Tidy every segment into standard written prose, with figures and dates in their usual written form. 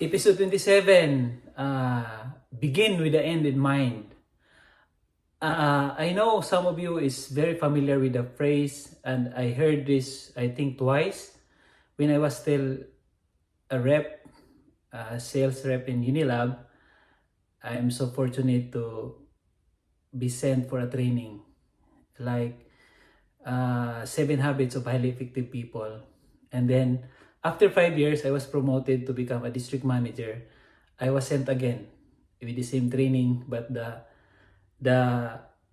Episode 27, begin with the end in mind. I know some of you is very familiar with the phrase, and I heard this, I think, twice when I was still a rep, sales rep in Unilab. I am so fortunate to be sent for a training like 7 Habits of Highly Effective People. And then after 5 years, I was promoted to become a district manager. I was sent again with the same training, but the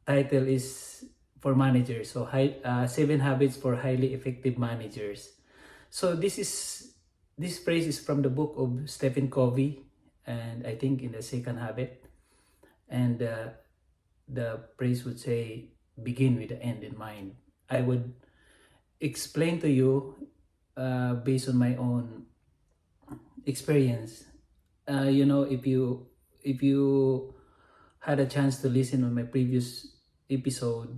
title is for managers. So 7 Habits for Highly Effective Managers. So this phrase is from the book of Stephen Covey, and I think in the second habit. And the phrase would say, begin with the end in mind. I would explain to you based on my own experience. If you had a chance to listen on my previous episode,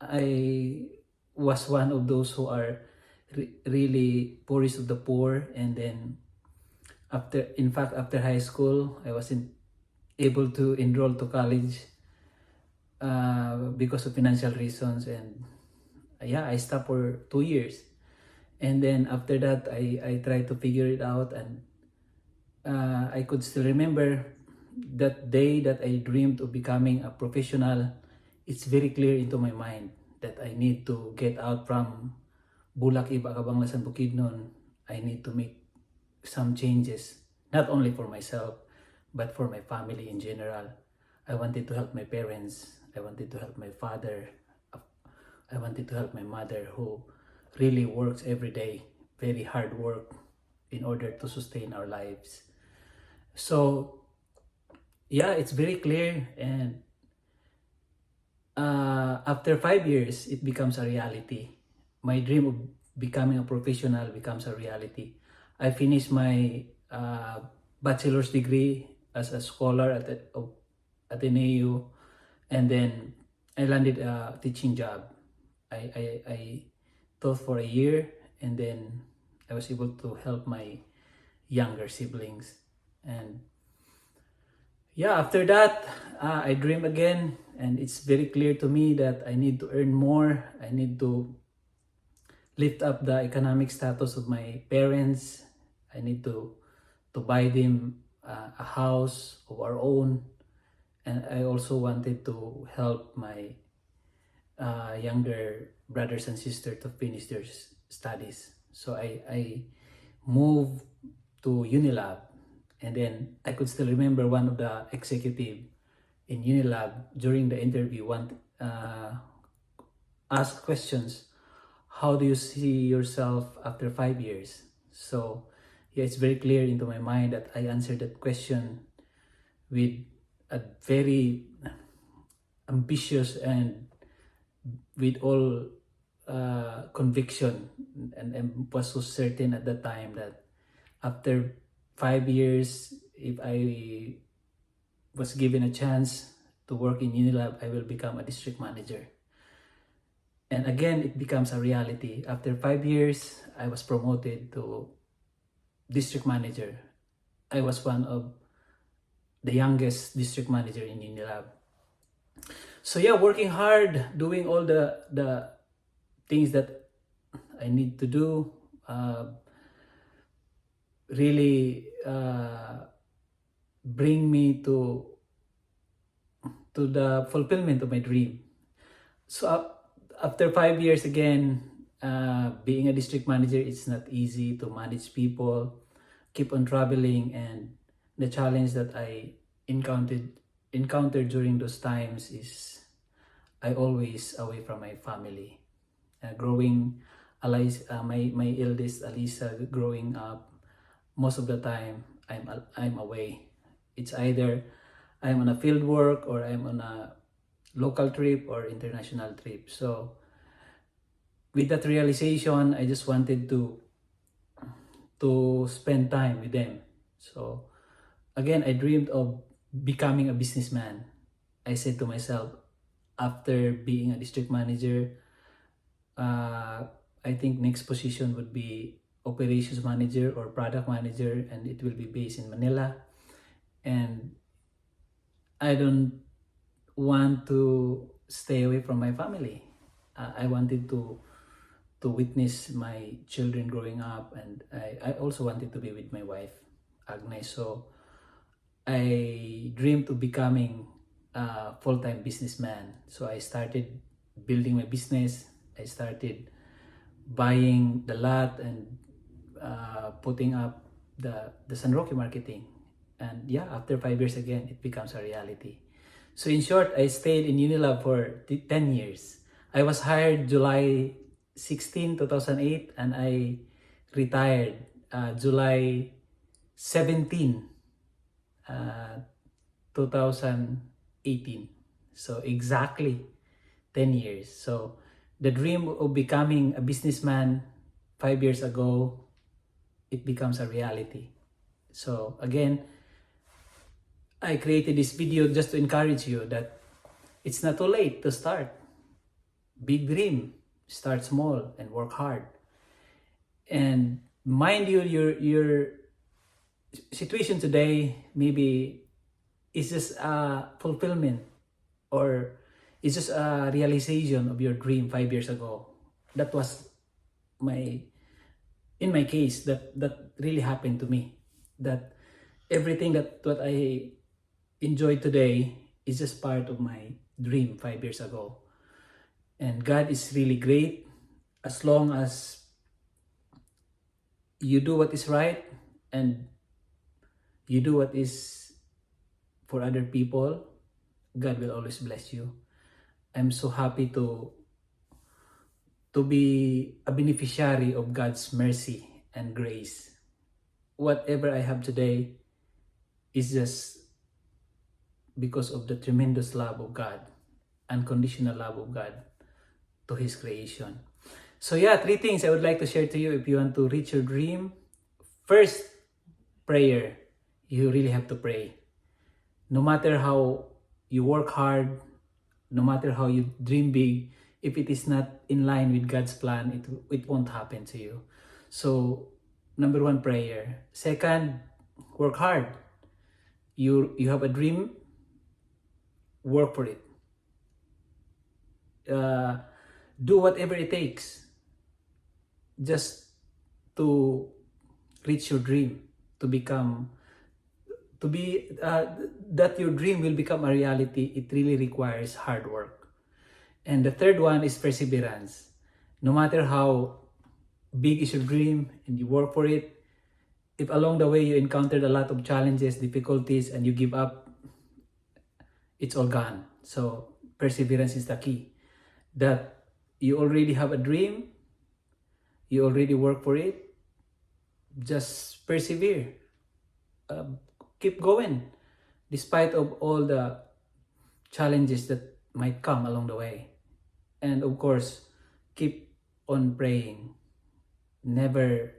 I was one of those who are really poorest of the poor, and then after high school, I wasn't able to enroll to college because of financial reasons, and yeah, I stopped for 2 years. And then after that, I tried to figure it out, and I could still remember that day that I dreamed of becoming a professional. It's very clear into my mind that I need to get out from Bulak Iba Kabanglasan Bukidnon. I need to make some changes, not only for myself, but for my family in general. I wanted to help my parents. I wanted to help my father. I wanted to help my mother, who really works every day, very hard work in order to sustain our lives. So yeah, it's very clear, and after 5 years, it becomes a reality. My dream of becoming a professional becomes a reality. I finished my bachelor's degree as a scholar at Ateneo, and then I landed a teaching job. I taught for a year, and then I was able to help my younger siblings. And yeah, after that, I dream again, and it's very clear to me that I need to earn more. I need to lift up the economic status of my parents. I need to buy them a house of our own, and I also wanted to help my younger brothers and sisters to finish their studies. So I moved to Unilab, and then I could still remember one of the executive in Unilab during the interview asked questions. How do you see yourself after 5 years? So yeah, it's very clear into my mind that I answered that question with a very ambitious and with all conviction, and was so certain at the time that after 5 years, if I was given a chance to work in Unilab, I will become a district manager. And again, it becomes a reality. After 5 years, I was promoted to district manager. I was one of the youngest district manager in Unilab. So yeah, working hard, doing all the things that I need to do, really bring me to the fulfillment of my dream. So after 5 years again, being a district manager, it's not easy to manage people, keep on traveling, and the challenge that I encountered during those times is I always away from my family. Growing my eldest Alisa growing up, most of the time I'm away. It's either I'm on a field work, or I'm on a local trip or international trip. So with that realization, I just wanted to spend time with them. So again, I dreamed of becoming a businessman. I said to myself, after being a district manager, I think next position would be operations manager or product manager, and it will be based in Manila. And I don't want to stay away from my family. I wanted to witness my children growing up, and I also wanted to be with my wife, Agnes. So I dreamed of becoming a full-time businessman. So I started building my business. I started buying the lot and putting up the San Roque marketing. And yeah, after 5 years again, it becomes a reality. So in short, I stayed in Unilab for 10 years. I was hired July 16, 2008, and I retired July 17, 2018. So exactly 10 years. So the dream of becoming a businessman 5 years ago, it becomes a reality. So again, I created this video just to encourage you that it's not too late to start. Big dream, start small and work hard. And mind you, your situation today maybe is just a fulfillment, or it's just a realization of your dream 5 years ago. That was in my case, that really happened to me. That everything that what I enjoy today is just part of my dream 5 years ago. And God is really great as long as you do what is right and you do what is for other people. God will always bless you. I'm so happy to be a beneficiary of God's mercy and grace. Whatever I have today is just because of the tremendous love of God, unconditional love of God to His creation. So yeah, 3 things I would like to share to you if you want to reach your dream. First, prayer. You really have to pray. No matter how you work hard, no matter how you dream big, if it is not in line with God's plan, it won't happen to you. So, number 1, prayer. Second, work hard. You have a dream, work for it. Do whatever it takes just to reach your dream, that your dream will become a reality. It really requires hard work. And the third one is perseverance. No matter how big is your dream and you work for it, if along the way you encountered a lot of challenges, difficulties, and you give up, it's all gone. So perseverance is the key. That you already have a dream, you already work for it, just persevere. Keep going despite of all the challenges that might come along the way. And of course, keep on praying. Never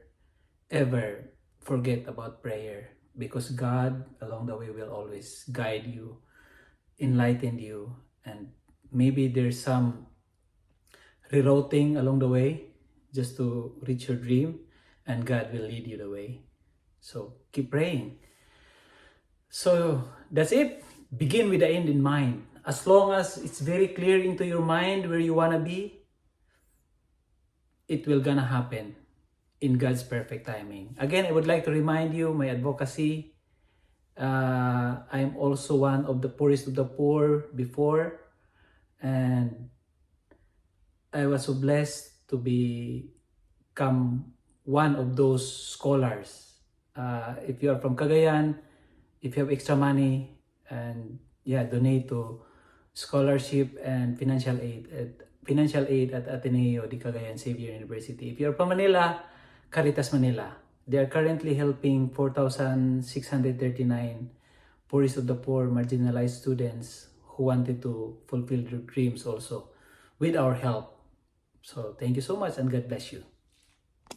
ever forget about prayer, because God along the way will always guide you, enlighten you, and maybe there's some rerouting along the way just to reach your dream, and God will lead you the way. So keep praying. So that's it. Begin with the end in mind. As long as it's very clear into your mind where you want to be, it will gonna happen in God's perfect timing. Again, I would like to remind you my advocacy. I'm also one of the poorest of the poor before, and I was so blessed to become one of those scholars. If you are from Cagayan, if you have extra money, and yeah, donate to scholarship and financial aid at Ateneo de Cagayan Xavier University. If you're from Manila, Caritas Manila. They are currently helping 4,639 poorest of the poor, marginalized students who wanted to fulfill their dreams also with our help. So thank you so much, and God bless you.